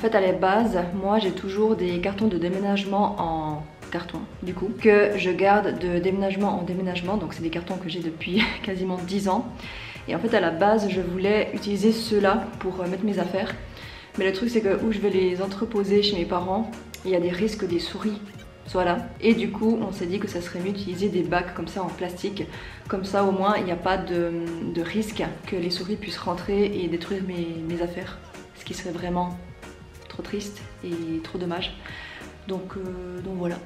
fait, à la base, moi j'ai toujours des cartons de déménagement en carton, du coup, que je garde de déménagement en déménagement. Donc c'est des cartons que j'ai depuis quasiment 10 ans. Et en fait, à la base, je voulais utiliser ceux-là pour mettre mes affaires. Mais le truc, c'est que où je vais les entreposer chez mes parents, il y a des risques des souris soient là. Et du coup, on s'est dit que ça serait mieux d'utiliser des bacs comme ça en plastique. Comme ça, au moins, il n'y a pas de risque que les souris puissent rentrer et détruire mes affaires. Ce qui serait vraiment trop triste et trop dommage. Donc voilà.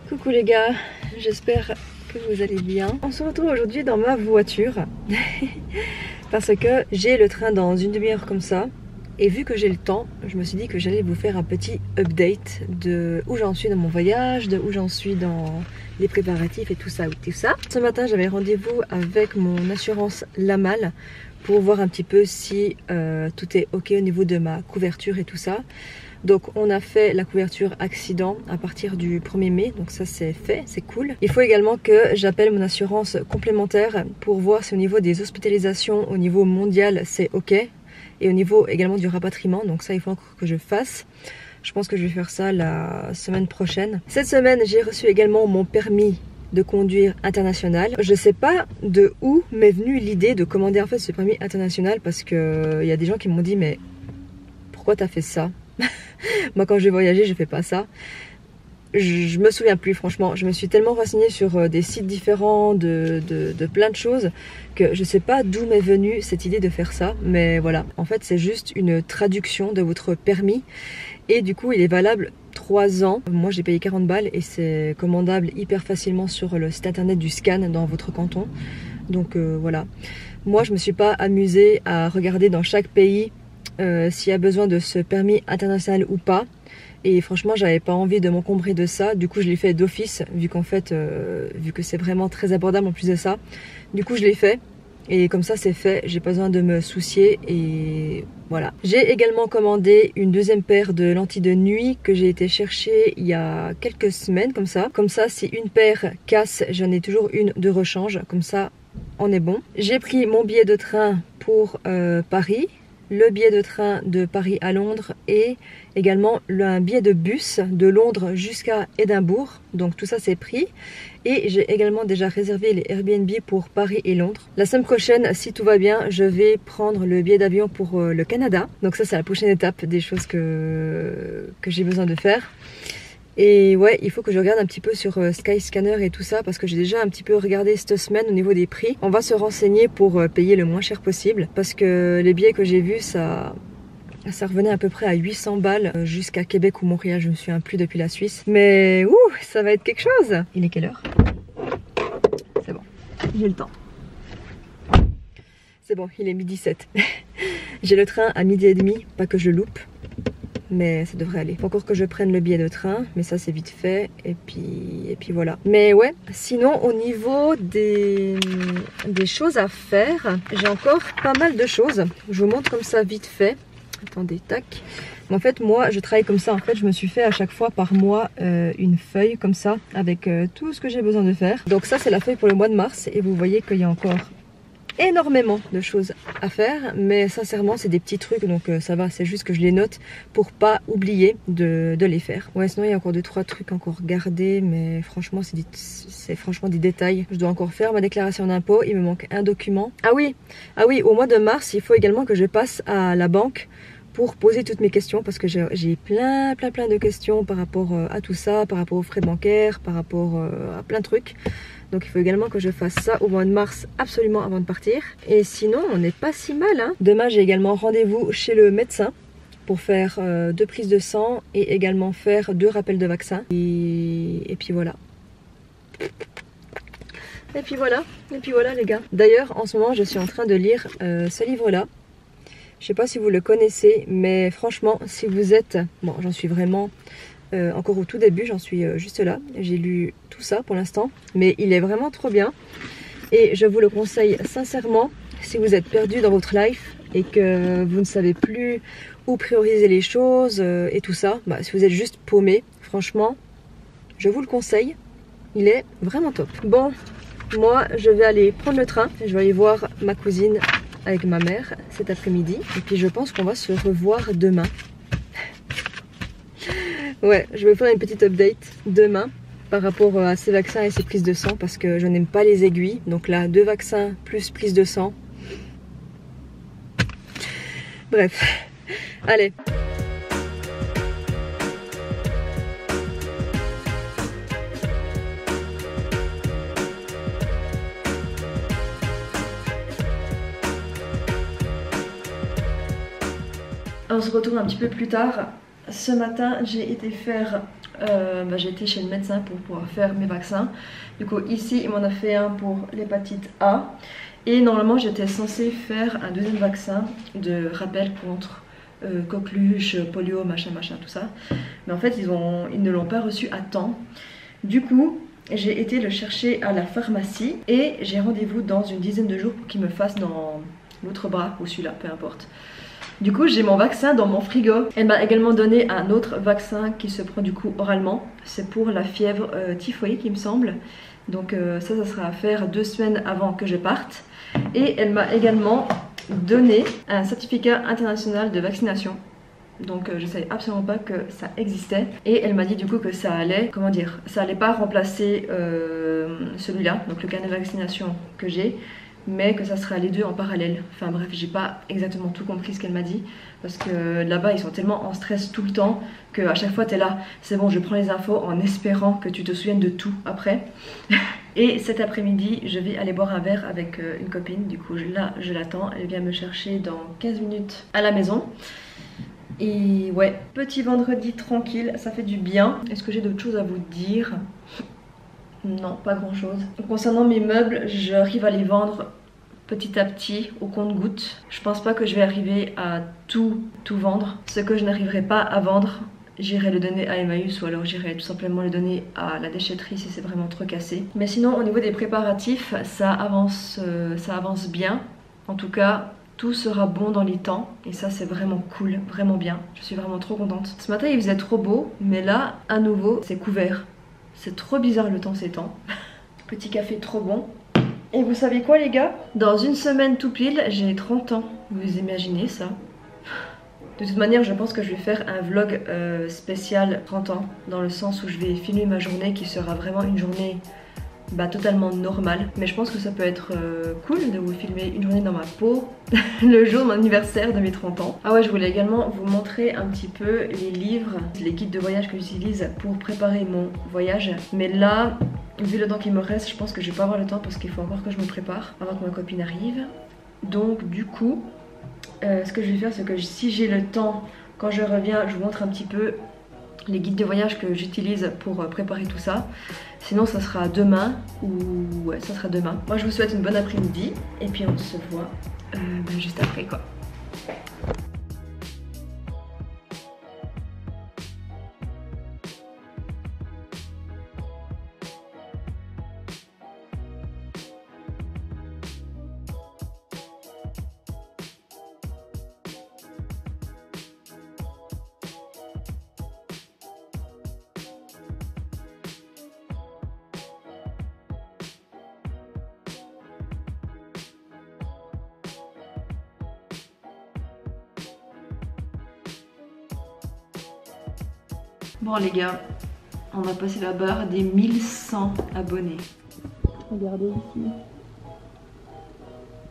Coucou les gars, j'espère que vous allez bien. On se retrouve aujourd'hui dans ma voiture parce que j'ai le train dans une demi-heure comme ça. Et vu que j'ai le temps, je me suis dit que j'allais vous faire un petit update de où j'en suis dans mon voyage, de où j'en suis dans les préparatifs et tout ça. Ce matin, j'avais rendez-vous avec mon assurance Lamal pour voir un petit peu si tout est ok au niveau de ma couverture et tout ça. Donc on a fait la couverture accident à partir du 1er mai, donc ça c'est fait, c'est cool. Il faut également que j'appelle mon assurance complémentaire pour voir si au niveau des hospitalisations au niveau mondial c'est ok. Et au niveau également du rapatriement, donc ça il faut encore que je fasse. Je pense que je vais faire ça la semaine prochaine. Cette semaine j'ai reçu également mon permis de conduire international. Je sais pas de où m'est venue l'idée de commander en fait ce permis international parce que il y a des gens qui m'ont dit mais pourquoi t'as fait ça? Moi quand je vais voyager je fais pas ça. Je me souviens plus franchement, je me suis tellement renseignée sur des sites différents de plein de choses que je sais pas d'où m'est venue cette idée de faire ça, mais voilà, en fait c'est juste une traduction de votre permis et du coup il est valable 3 ans. Moi j'ai payé 40 balles et c'est commandable hyper facilement sur le site internet du SCAN dans votre canton, donc voilà. Moi je me suis pas amusée à regarder dans chaque pays s'il y a besoin de ce permis international ou pas. Et franchement j'avais pas envie de m'encombrer de ça, du coup je l'ai fait d'office vu qu'en fait vu que c'est vraiment très abordable en plus de ça, du coup je l'ai fait et comme ça c'est fait, j'ai pas besoin de me soucier et voilà. J'ai également commandé une deuxième paire de lentilles de nuit que j'ai été chercher il y a quelques semaines comme ça si une paire casse j'en ai toujours une de rechange, comme ça on est bon. J'ai pris mon billet de train pour Paris, le billet de train de Paris à Londres et également un billet de bus de Londres jusqu'à Édimbourg. Donc tout ça c'est pris. Et j'ai également déjà réservé les Airbnb pour Paris et Londres. La semaine prochaine, si tout va bien, je vais prendre le billet d'avion pour le Canada. Donc ça c'est la prochaine étape des choses que j'ai besoin de faire. Et ouais, il faut que je regarde un petit peu sur Skyscanner et tout ça parce que j'ai déjà un petit peu regardé cette semaine au niveau des prix. On va se renseigner pour payer le moins cher possible parce que les billets que j'ai vus, ça revenait à peu près à 800 balles jusqu'à Québec ou Montréal, je me souviens plus depuis la Suisse. Mais ouh, ça va être quelque chose. Il est quelle heure? C'est bon, j'ai le temps. C'est bon, il est 12h07. J'ai le train à 12h30, pas que je loupe. Mais ça devrait aller. Faut encore que je prenne le billet de train, mais ça c'est vite fait. Et puis voilà. Mais ouais, sinon au niveau des choses à faire, j'ai encore pas mal de choses. Je vous montre comme ça vite fait. Attendez, tac. En fait, moi, je travaille comme ça. En fait, je me suis fait à chaque fois par mois une feuille comme ça avec tout ce que j'ai besoin de faire. Donc ça, c'est la feuille pour le mois de mars. Et vous voyez qu'il y a encore énormément de choses à faire, mais sincèrement c'est des petits trucs donc ça va, c'est juste que je les note pour pas oublier de les faire. Ouais, sinon il y a encore 2-3 trucs encore gardés, mais franchement c'est franchement des détails. Je dois encore faire ma déclaration d'impôt, il me manque un document. Ah oui, au mois de mars il faut également que je passe à la banque pour poser toutes mes questions parce que j'ai plein de questions par rapport à tout ça, par rapport aux frais bancaires, par rapport à plein de trucs. Donc il faut également que je fasse ça au mois de mars absolument avant de partir. Et sinon on n'est pas si mal hein. Demain j'ai également rendez-vous chez le médecin pour faire 2 prises de sang et également faire 2 rappels de vaccin. Et puis voilà. Et puis voilà les gars. D'ailleurs en ce moment je suis en train de lire ce livre là. Je sais pas si vous le connaissez, mais franchement si vous êtes... Bon, j'en suis vraiment encore au tout début, j'en suis juste là. J'ai lu tout ça pour l'instant, mais il est vraiment trop bien. Et je vous le conseille sincèrement si vous êtes perdu dans votre life et que vous ne savez plus où prioriser les choses et tout ça. Bah, si vous êtes juste paumé, franchement, je vous le conseille. Il est vraiment top. Bon, moi je vais aller prendre le train. Je vais aller voir ma cousine avec ma mère cet après-midi. Et puis je pense qu'on va se revoir demain. Ouais, je vais faire une petite update demain par rapport à ces vaccins et ces prises de sang parce que je n'aime pas les aiguilles. Donc là, 2 vaccins plus prise de sang. Bref, allez. On se retrouve un petit peu plus tard. Ce matin, j'ai été faire... j'ai été chez le médecin pour pouvoir faire mes vaccins. Du coup, ici, il m'en a fait un pour l'hépatite A. Et normalement, j'étais censée faire un deuxième vaccin de rappel contre coqueluche, polio, machin, tout ça. Mais en fait, ils ne l'ont pas reçu à temps. Du coup, j'ai été le chercher à la pharmacie. Et j'ai rendez-vous dans une dizaine de jours pour qu'il me fasse dans l'autre bras ou celui-là, peu importe. Du coup j'ai mon vaccin dans mon frigo. Elle m'a également donné un autre vaccin qui se prend du coup oralement. C'est pour la fièvre typhoïde il me semble. Donc ça sera à faire 2 semaines avant que je parte. Et elle m'a également donné un certificat international de vaccination. Donc je savais absolument pas que ça existait. Et elle m'a dit du coup que ça allait, comment dire, ça allait pas remplacer celui-là, donc le carnet de vaccination que j'ai, mais que ça sera les deux en parallèle. Enfin bref, j'ai pas exactement tout compris ce qu'elle m'a dit parce que là-bas ils sont tellement en stress tout le temps que à chaque fois t'es là, c'est bon, je prends les infos en espérant que tu te souviennes de tout après. Et cet après-midi je vais aller boire un verre avec une copine. Du coup là je l'attends, elle vient me chercher dans 15 minutes à la maison. Et ouais, petit vendredi tranquille, ça fait du bien. Est-ce que j'ai d'autres choses à vous dire? Non, pas grand chose. Concernant mes meubles, j'arrive à les vendre petit à petit au compte-gouttes. Je pense pas que je vais arriver à tout vendre. Ce que je n'arriverai pas à vendre, j'irai le donner à Emmaüs ou alors j'irai tout simplement le donner à la déchetterie si c'est vraiment trop cassé. Mais sinon au niveau des préparatifs, ça avance bien. En tout cas, tout sera bon dans les temps et ça c'est vraiment cool, vraiment bien. Je suis vraiment trop contente. Ce matin il faisait trop beau, mais là à nouveau c'est couvert. C'est trop bizarre le temps s'étend. Petit café trop bon. Et vous savez quoi les gars? Dans une semaine tout pile, j'ai 30 ans. Vous imaginez ça? De toute manière, je pense que je vais faire un vlog spécial 30 ans. Dans le sens où je vais filmer ma journée qui sera vraiment une journée totalement normale. Mais je pense que ça peut être cool de vous filmer une journée dans ma peau le jour de mon anniversaire de mes 30 ans. Ah ouais, je voulais également vous montrer un petit peu les livres, les guides de voyage que j'utilise pour préparer mon voyage. Mais là, vu le temps qu'il me reste, je pense que je vais pas avoir le temps parce qu'il faut encore que je me prépare avant que ma copine arrive. Donc du coup, ce que je vais faire, c'est que si j'ai le temps, quand je reviens, je vous montre un petit peu les guides de voyage que j'utilise pour préparer tout ça. Sinon ça sera demain ou ouais, ça sera demain. Moi je vous souhaite une bonne après-midi et puis on se voit juste après quoi. Bon les gars, on a passé la barre des 1100 abonnés. Regardez ici.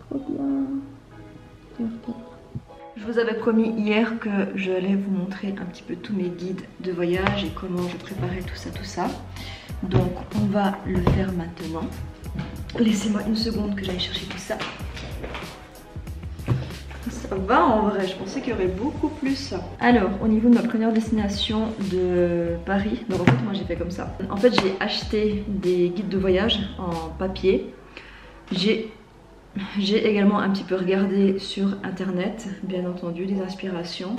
Trop bien. Je vous avais promis hier que j'allais vous montrer un petit peu tous mes guides de voyage et comment je préparais tout ça. Donc on va le faire maintenant. Laissez-moi une seconde que j'aille chercher tout ça. ça va en vrai, je pensais qu'il y aurait beaucoup plus. Alors, au niveau de ma première destination de Paris, donc en fait moi j'ai fait comme ça. En fait j'ai acheté des guides de voyage en papier. J'ai également un petit peu regardé sur internet, bien entendu, des inspirations.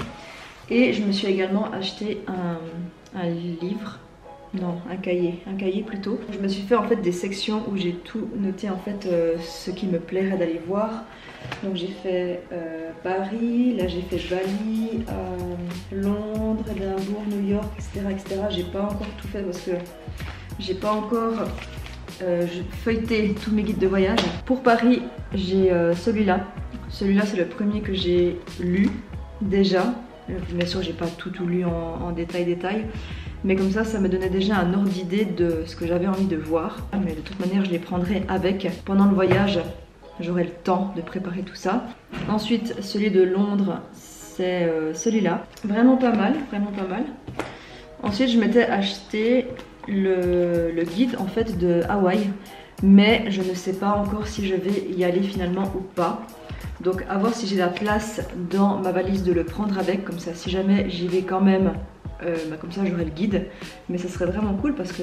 Et je me suis également acheté un livre. Non, un cahier plutôt. Je me suis fait en fait des sections où j'ai tout noté en fait ce qui me plairait d'aller voir. Donc j'ai fait Paris, là j'ai fait Bali, Londres, Édimbourg, New York, etc. J'ai pas encore tout fait parce que j'ai pas encore feuilleté tous mes guides de voyage. Pour Paris, j'ai celui-là. Celui-là c'est le premier que j'ai lu déjà. Bien sûr j'ai pas tout lu en détail. Mais comme ça me donnait déjà un ordre d'idée de ce que j'avais envie de voir. Mais de toute manière je les prendrai avec. Pendant le voyage, j'aurai le temps de préparer tout ça. Ensuite, celui de Londres, c'est celui-là. Vraiment pas mal, vraiment pas mal. Ensuite, je m'étais acheté le guide en fait de Hawaï. Mais je ne sais pas encore si je vais y aller finalement ou pas. Donc à voir si j'ai la place dans ma valise de le prendre avec. Comme ça, si jamais j'y vais quand même, comme ça j'aurai le guide. Mais ça serait vraiment cool parce que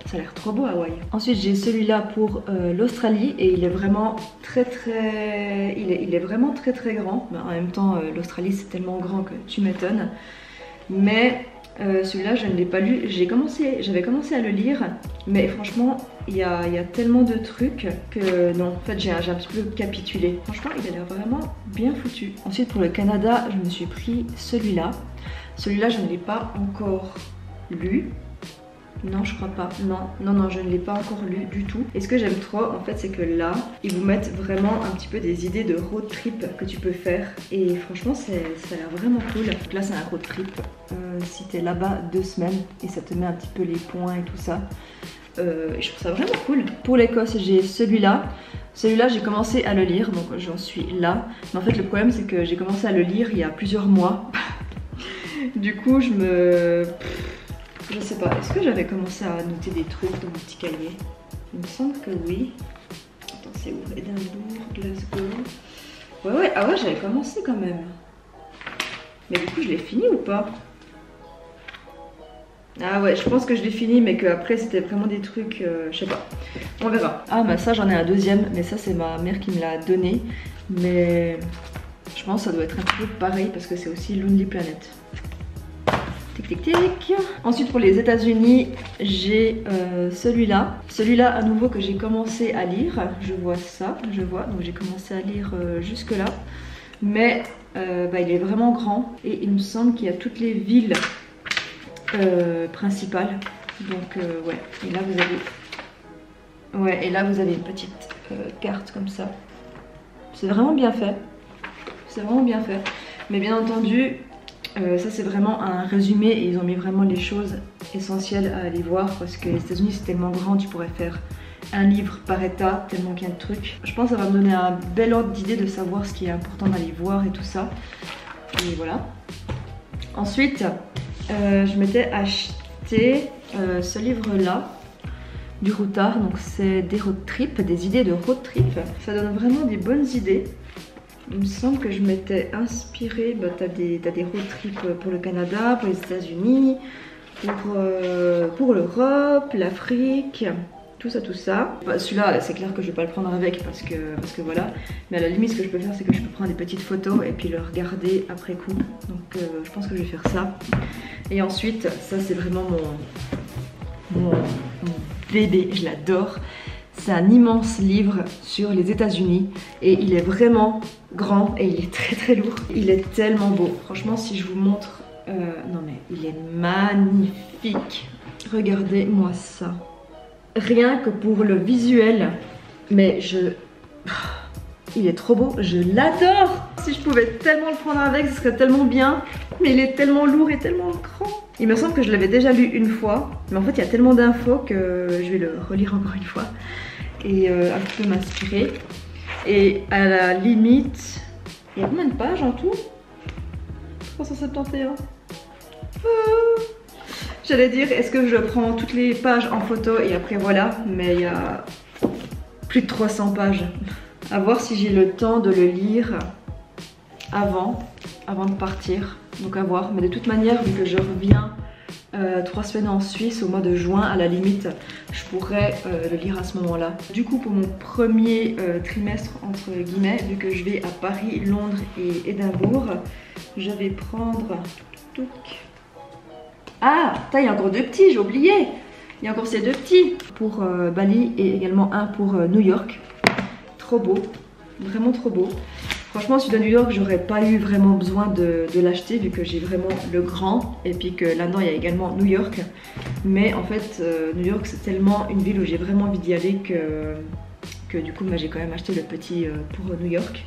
ça a l'air trop beau Hawaï. Ensuite j'ai celui-là pour l'Australie et il est vraiment il est vraiment très grand. Mais en même temps l'Australie c'est tellement grand que tu m'étonnes. Mais celui-là je ne l'ai pas lu. J'avais commencé à le lire, mais franchement il y a tellement de trucs que non, en fait j'ai un petit peu capitulé. Franchement il a l'air vraiment bien foutu. Ensuite pour le Canada je me suis pris celui-là. Celui-là je ne l'ai pas encore lu. Non, je crois pas. Non, je ne l'ai pas encore lu du tout. Et ce que j'aime trop, en fait, c'est que là, ils vous mettent vraiment un petit peu des idées de road trip que tu peux faire. Et franchement, ça a l'air vraiment cool. Donc là, c'est un road trip. Si t'es là-bas 2 semaines et ça te met un petit peu les points et tout ça. Je trouve ça vraiment cool. Pour l'Écosse, j'ai celui-là. Celui-là, j'ai commencé à le lire, donc j'en suis là. Mais en fait, le problème, c'est que j'ai commencé à le lire il y a plusieurs mois. Du coup, je sais pas, est-ce que j'avais commencé à noter des trucs dans mon petit cahier? Il me semble que oui. Attends, c'est où? Édimbourg, Glasgow. Ouais, ah ouais, j'avais commencé quand même. Mais du coup, je l'ai fini ou pas? Ah ouais, je pense que je l'ai fini, mais qu'après, c'était vraiment des trucs, je sais pas. On verra. Ah, bah ça, j'en ai un deuxième, mais ça, c'est ma mère qui me l'a donné. Mais je pense que ça doit être un peu pareil, parce que c'est aussi Lonely Planet. Tic tic tic. Ensuite pour les États-Unis, j'ai celui-là. Celui-là à nouveau que j'ai commencé à lire. Je vois ça, donc j'ai commencé à lire jusque là. Mais il est vraiment grand et il me semble qu'il y a toutes les villes principales. Donc ouais. Et là vous avez une petite carte comme ça. C'est vraiment bien fait. C'est vraiment bien fait. Mais bien entendu. Ça c'est vraiment un résumé et ils ont mis vraiment les choses essentielles à aller voir parce que les États-Unis c'est tellement grand, tu pourrais faire un livre par état tellement qu'il y a de trucs. Je pense que ça va me donner un bel ordre d'idée de savoir ce qui est important d'aller voir et tout ça. Et voilà. Ensuite, je m'étais acheté ce livre-là du Routard. Donc c'est des road trips, des idées de road trip. Ça donne vraiment des bonnes idées. Il me semble que je m'étais inspirée, t'as des road trips pour le Canada, pour les États-Unis, pour l'Europe, l'Afrique, tout ça. Bah, celui-là, c'est clair que je vais pas le prendre avec parce que voilà. Mais à la limite, ce que je peux faire, c'est que je peux prendre des petites photos et puis le regarder après coup. Donc je pense que je vais faire ça. Et ensuite, ça c'est vraiment mon bébé, je l'adore. C'est un immense livre sur les États-Unis et il est vraiment grand et il est très lourd. Il est tellement beau. Franchement, si je vous montre... non mais il est magnifique. Regardez-moi ça. Rien que pour le visuel. Mais il est trop beau. Je l'adore. Si je pouvais tellement le prendre avec, ce serait tellement bien. Mais il est tellement lourd et tellement grand. Il me semble que je l'avais déjà lu une fois. Mais en fait, il y a tellement d'infos que je vais le relire encore une fois. Et un peu m'inspirer. Et à la limite, il y a combien de pages en tout? 371. J'allais dire, est-ce que je prends toutes les pages en photo et après voilà, mais il y a plus de 300 pages. À voir si j'ai le temps de le lire avant de partir. Donc à voir. Mais de toute manière, vu que je reviens 3 semaines en Suisse au mois de juin, à la limite, je pourrais le lire à ce moment-là. Du coup, pour mon premier trimestre, entre guillemets, vu que je vais à Paris, Londres et Édimbourg, je vais prendre... Ah, il y a encore 2 petits, j'ai oublié. Il y a encore ces 2 petits pour Bali et également un pour New York. Trop beau, vraiment trop beau. Franchement, celui de New York, j'aurais pas eu vraiment besoin de l'acheter vu que j'ai vraiment le grand et puis que là-dedans il y a également New York. Mais en fait, New York c'est tellement une ville où j'ai vraiment envie d'y aller que du coup j'ai quand même acheté le petit pour New York.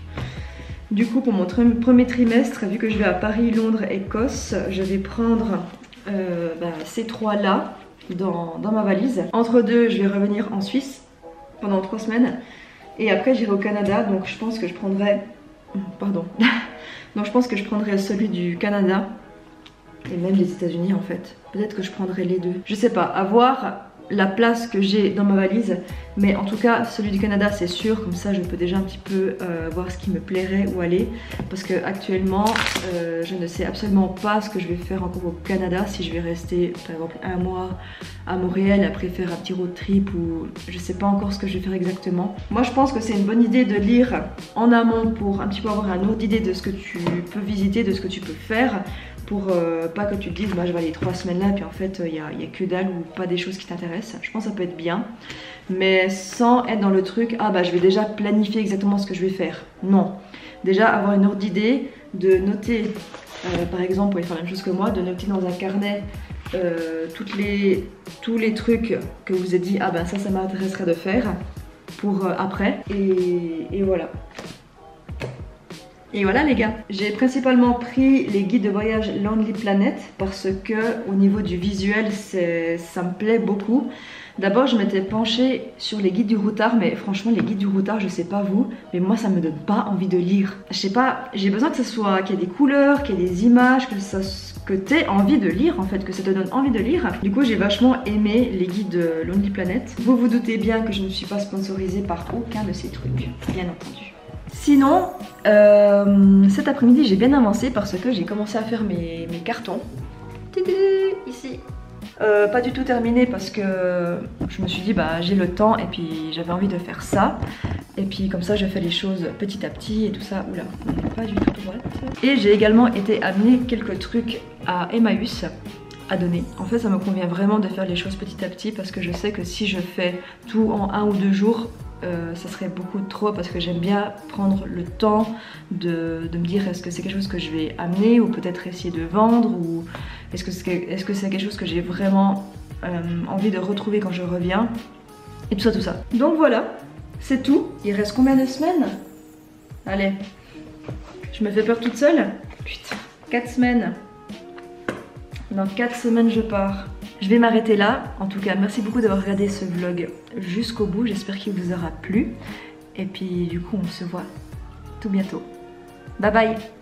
Du coup, pour mon premier trimestre, vu que je vais à Paris, Londres, Écosse, je vais prendre ces 3 là dans ma valise. Entre deux, je vais revenir en Suisse pendant 3 semaines et après j'irai au Canada, donc je pense que je prendrai... Pardon. Donc je pense que je prendrai celui du Canada et même les États-Unis en fait. Peut-être que je prendrai les deux. Je sais pas, à voir la place que j'ai dans ma valise. Mais en tout cas, celui du Canada c'est sûr. Comme ça je peux déjà un petit peu voir ce qui me plairait où aller. Parce que actuellement je ne sais absolument pas ce que je vais faire encore au Canada. Si je vais rester par exemple 1 mois à Montréal, après faire un petit road trip ou je sais pas encore ce que je vais faire exactement. Moi je pense que c'est une bonne idée de lire en amont pour un petit peu avoir un ordre d'idée de ce que tu peux visiter, de ce que tu peux faire. Pour pas que tu te dises bah, je vais aller 3 semaines là puis en fait il y a que dalle ou pas des choses qui t'intéressent. Je pense que ça peut être bien, mais sans être dans le truc ah bah je vais déjà planifier exactement ce que je vais faire. Non, déjà avoir une ordre d'idée, de noter par exemple, pour faire la même chose que moi, de noter dans un carnet tous les trucs que vous avez dit ah ben ça m'intéresserait de faire pour après et voilà. Et voilà les gars, j'ai principalement pris les guides de voyage Lonely Planet parce que au niveau du visuel ça me plaît beaucoup. D'abord je m'étais penchée sur les guides du routard, mais franchement les guides du routard je sais pas vous, mais moi ça me donne pas envie de lire. Je sais pas, j'ai besoin que ça soit, qu'il y ait des couleurs, qu'il y ait des images, que t'aies envie de lire en fait, que ça te donne envie de lire. Du coup j'ai vachement aimé les guides de Lonely Planet. Vous vous doutez bien que je ne suis pas sponsorisée par aucun de ces trucs, bien entendu. Sinon, cet après-midi j'ai bien avancé parce que j'ai commencé à faire mes cartons. Ici. Pas du tout terminé parce que je me suis dit bah j'ai le temps et puis j'avais envie de faire ça. Et puis comme ça je fais les choses petit à petit et tout ça. Oula, on n'est pas du tout droite. Et j'ai également été amener quelques trucs à Emmaüs à donner. En fait ça me convient vraiment de faire les choses petit à petit parce que je sais que si je fais tout en 1 ou 2 jours, ça serait beaucoup trop parce que j'aime bien prendre le temps de me dire est-ce que c'est quelque chose que je vais amener ou peut-être essayer de vendre ou est-ce que c'est quelque chose que j'ai vraiment envie de retrouver quand je reviens et tout ça. Donc voilà, c'est tout. Il reste combien de semaines? Allez, je me fais peur toute seule. Putain, 4 semaines. Dans 4 semaines je pars. Je vais m'arrêter là. En tout cas, merci beaucoup d'avoir regardé ce vlog jusqu'au bout. J'espère qu'il vous aura plu. Et puis du coup, on se voit tout bientôt. Bye bye!